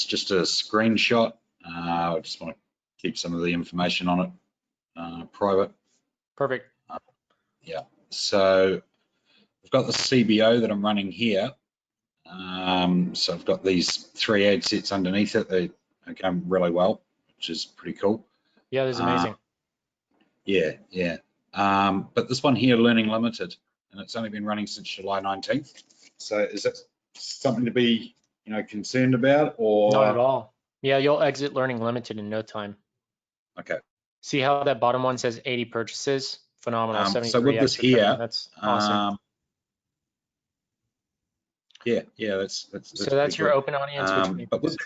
just a screenshot. I just want to keep some of the information on it private. Perfect. Yeah, so I've got the CBO that I'm running here. So I've got these 3 ad sets underneath it. They are going really well, which is pretty cool. Yeah, that's amazing. Yeah. But this one here, Learning Limited, and it's only been running since July 19th. So is that something to be, concerned about, or? Not at all. Yeah, you'll exit Learning Limited in no time. Okay. See how that bottom one says 80 purchases? Phenomenal. 73x so with this return. here, That's awesome. Yeah, that's so that's your good. open audience, which but with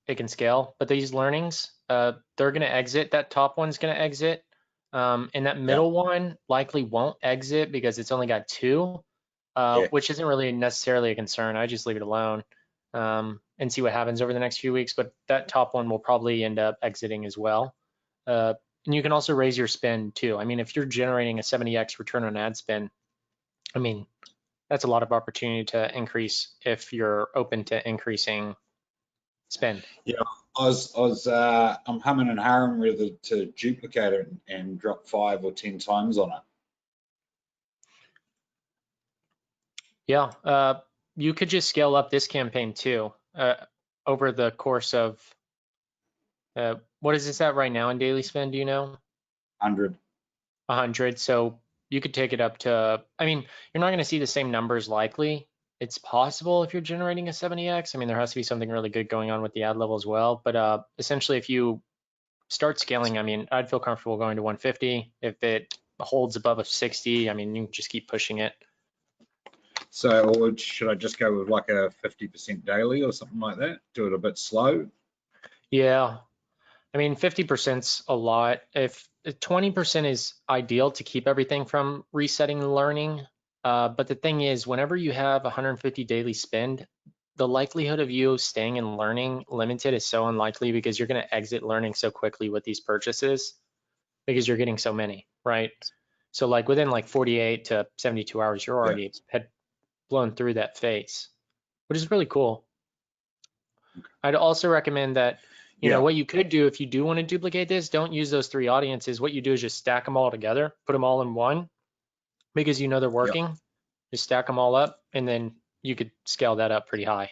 it can scale. But these learnings, they're going to exit. That top one's going to exit, and that middle one likely won't exit because it's only got 2, which isn't really necessarily a concern. I just leave it alone and see what happens over the next few weeks. But that top one will probably end up exiting as well. And you can also raise your spend too. I mean, if you're generating a 70x return on ad spend, I mean, that's a lot of opportunity to increase if you're open to increasing spend. Yeah, I'm humming and hawing whether to duplicate it and drop 5 or 10 times on it. Yeah, you could just scale up this campaign too over the course of what is this at right now in daily spend? Do you know? 100. 100. So you could take it up to, I mean, you're not going to see the same numbers likely. It's possible if you're generating a 70x. I mean, there has to be something really good going on with the ad level as well. But essentially, if you start scaling, I mean, I'd feel comfortable going to 150. If it holds above a 60, I mean, you can just keep pushing it. So, or should I just go with like a 50% daily or something like that? Do it a bit slow? Yeah. I mean, 50%'s a lot. If 20% is ideal to keep everything from resetting and learning. But the thing is, whenever you have 150 daily spend, the likelihood of you staying in learning limited is so unlikely because you're going to exit learning so quickly with these purchases because you're getting so many, right? So like within like 48 to 72 hours, you're already had blown through that phase, which is really cool. I'd also recommend that, you know, what you could do if you do want to duplicate this, don't use those 3 audiences. What you do is just stack them all together, put them all in one because you know they're working. Just stack them all up and then you could scale that up pretty high.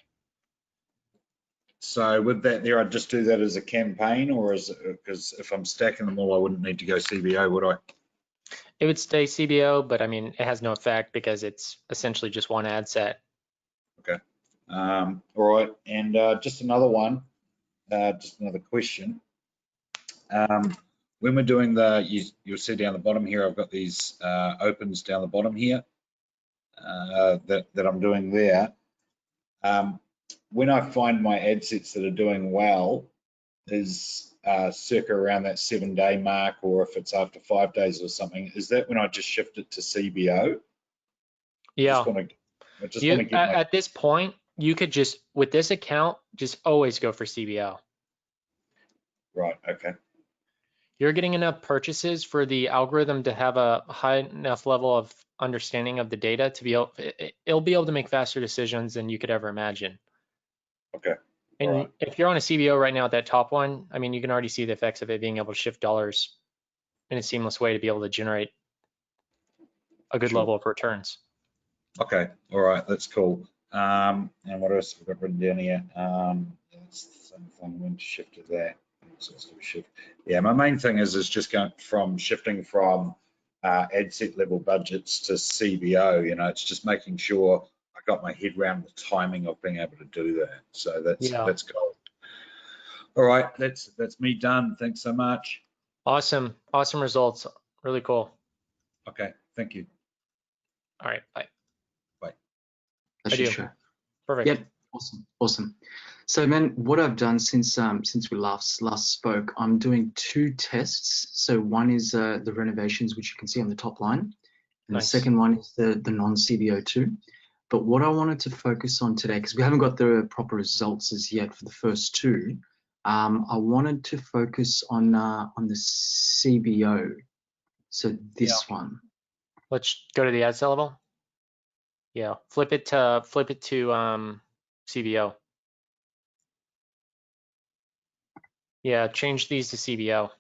So with that there, I'd just do that as a campaign, or is it, because if I'm stacking them all, I wouldn't need to go CBO, would I? It would stay CBO, but I mean, it has no effect because it's essentially just one ad set. Okay. All right. And just another one, just another question. When we're doing you'll see down the bottom here, I've got these opens down the bottom here that I'm doing there. When I find my ad sets that are doing well is circa around that 7-day mark, or if it's after 5 days or something, is that when I just shift it to CBO? Yeah. At this point, you could just, with this account, just always go for CBO. Right, okay. You're getting enough purchases for the algorithm to have a high enough level of understanding of the data to be able, it'll be able to make faster decisions than you could ever imagine. Okay. And if you're on a CBO right now at that top one, I mean, you can already see the effects of it being able to shift dollars in a seamless way to be able to generate a good level of returns. Okay, all right, that's cool. And what else have we got written down here? It's the same thing when shifted that. Yeah, my main thing is just going from shifting from ad set level budgets to CBO. You know, it's just making sure I got my head around the timing of being able to do that. So that's cool. All right, that's me done. Thanks so much. Awesome results. Really cool. Okay, thank you. All right, bye. Bye. Perfect. Yep, awesome. So, man, what I've done since we last spoke, I'm doing 2 tests. So one is the renovations, which you can see on the top line, and the second one is the non-CBO 2. But what I wanted to focus on today, because we haven't got the proper results as yet for the first 2, I wanted to focus on the CBO. So this one. Let's go to the ad set level. Yeah, flip it to CBO. Yeah, change these to CBO.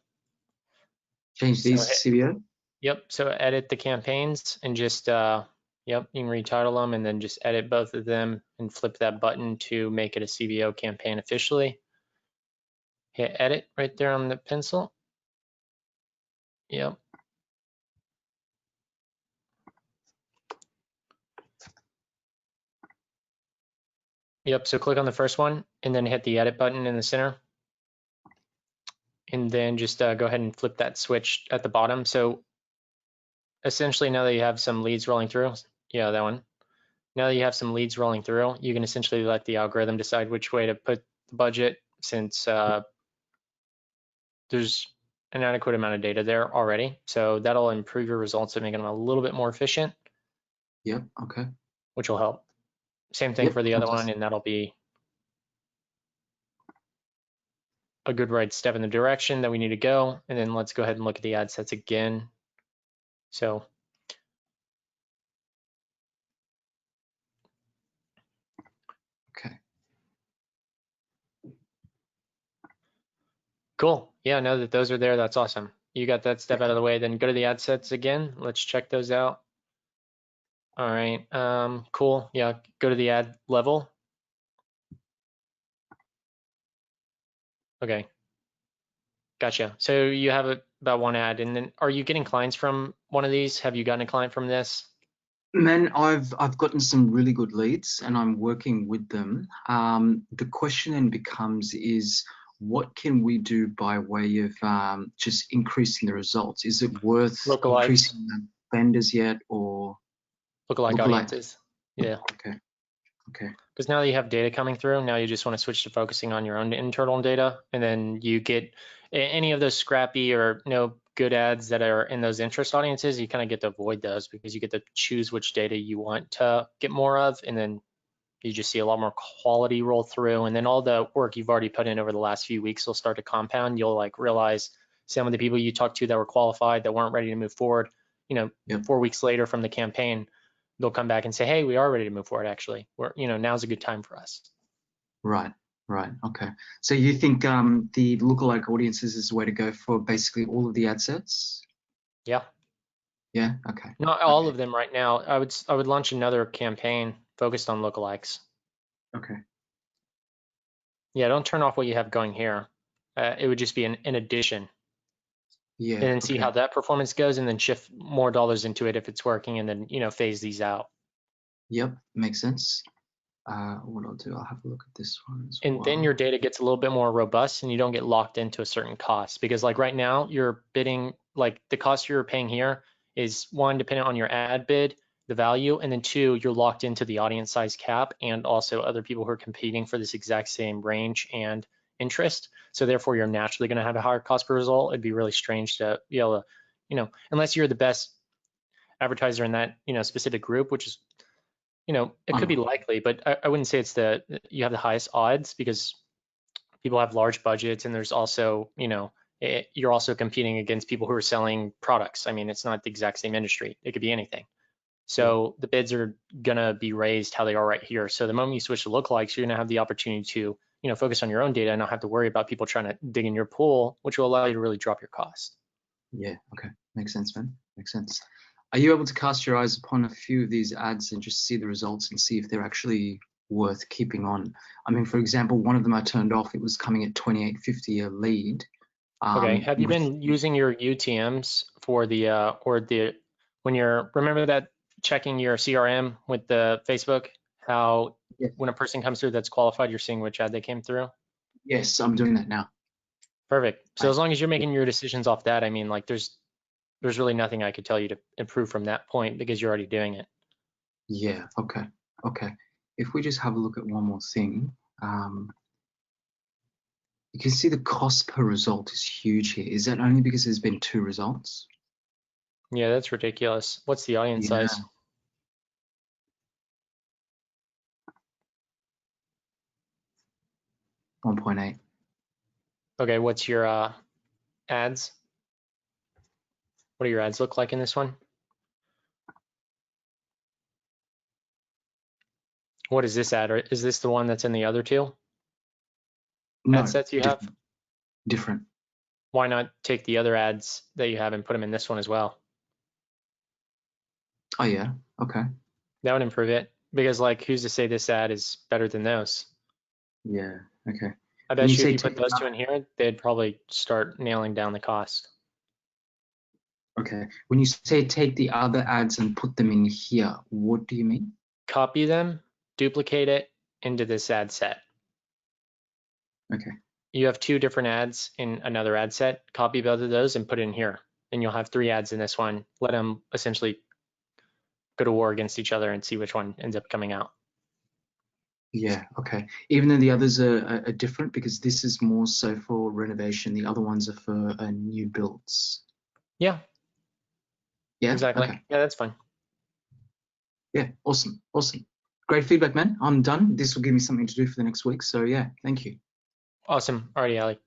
Change these to CBO? Yep, so edit the campaigns and just, yep, you can retitle them and then just edit both of them and flip that button to make it a CBO campaign officially. Hit edit right there on the pencil. Yep. Yep, so click on the first one and then hit the edit button in the center. And then just go ahead and flip that switch at the bottom. So essentially now that you have some leads rolling through, yeah, that one. Now that you have some leads rolling through, you can essentially let the algorithm decide which way to put the budget, since there's an adequate amount of data there already. So that'll improve your results and make them a little bit more efficient. Yep, okay. Which will help. Same thing for the other one, and that'll be a good right step in the direction that we need to go. And then let's go ahead and look at the ad sets again. So okay. Cool. Yeah, now that those are there, that's awesome. You got that step out of the way. Then go to the ad sets again. Let's check those out. All right, cool. Yeah, go to the ad level. Okay, gotcha. So you have about one ad, and then are you getting clients from one of these? Have you gotten a client from this? Man, I've gotten some really good leads and I'm working with them. The question then becomes is what can we do by way of just increasing the results? Is it worth increasing the vendors yet, or lookalike audiences? Yeah. Okay. Okay. Because now that you have data coming through, now you just want to switch to focusing on your own internal data, and then you get any of those scrappy or no good ads that are in those interest audiences, you kind of get to avoid those because you get to choose which data you want to get more of, and then you just see a lot more quality roll through, and then all the work you've already put in over the last few weeks will start to compound. You'll like realize some of the people you talked to that were qualified that weren't ready to move forward, 4 weeks later from the campaign, they'll come back and say, hey, we are ready to move forward. Actually, now's a good time for us. Right. Okay. So you think the lookalike audiences is the way to go for basically all of the ad sets? Yeah. Yeah. Okay. Not all of them right now. I would launch another campaign focused on lookalikes. Okay. Yeah. Don't turn off what you have going here. It would just be an addition. Yeah. And then see how that performance goes, and then shift more dollars into it if it's working, and then phase these out. Yep. Makes sense. What I'll do, I'll have a look at this one as well. And then your data gets a little bit more robust, and you don't get locked into a certain cost, because like right now you're bidding, like the cost you're paying here is one, dependent on your ad bid, the value, and then two, you're locked into the audience size cap and also other people who are competing for this exact same range and interest. So therefore you're naturally going to have a higher cost per result. It'd be really strange to be able to, unless you're the best advertiser in that, specific group, which is, it could be likely, but I wouldn't say you have the highest odds, because people have large budgets, and there's also, you're also competing against people who are selling products. I mean, it's not the exact same industry. It could be anything. So the bids are gonna be raised how they are right here. So the moment you switch to lookalikes, you're gonna have the opportunity to, focus on your own data and not have to worry about people trying to dig in your pool, which will allow you to really drop your cost. Yeah. Okay. Makes sense, man. Makes sense. Are you able to cast your eyes upon a few of these ads and just see the results and see if they're actually worth keeping on? I mean, for example, one of them I turned off. It was coming at $28.50 a lead. Okay. Have you been using your UTMs for when you're, remember that checking your CRM with the Facebook, how when a person comes through that's qualified, you're seeing which ad they came through? Yes, I'm doing that now. Perfect. So as long as you're making your decisions off that, I mean, like there's really nothing I could tell you to improve from that point, because you're already doing it. Yeah. Okay. If we just have a look at one more thing, you can see the cost per result is huge here. Is that only because there's been 2 results? Yeah, that's ridiculous. What's the audience size? 1.8. Okay, what's your ads? What do your ads look like in this one? What is this ad? Or is this the one that's in the other 2 ad sets you have? different. Why not take the other ads that you have and put them in this one as well? Oh yeah, okay. That would improve it, because like, who's to say this ad is better than those? Yeah, okay. I When bet you you say if you put take those two in here, they'd probably start nailing down the cost. Okay. When you say take the other ads and put them in here, what do you mean? Copy them, duplicate it into this ad set. Okay. You have 2 different ads in another ad set, copy both of those and put it in here. And you'll have 3 ads in this one. Let them essentially go to war against each other and see which one ends up coming out. Yeah, okay. Even though the others are different, because this is more so for renovation, the other ones are for new builds. Yeah, Yeah, exactly. okay. Yeah, that's fine. Yeah, awesome, awesome. Great feedback, man. I'm done. This will give me something to do for the next week. So yeah, thank you. Awesome. Alrighty, Ali.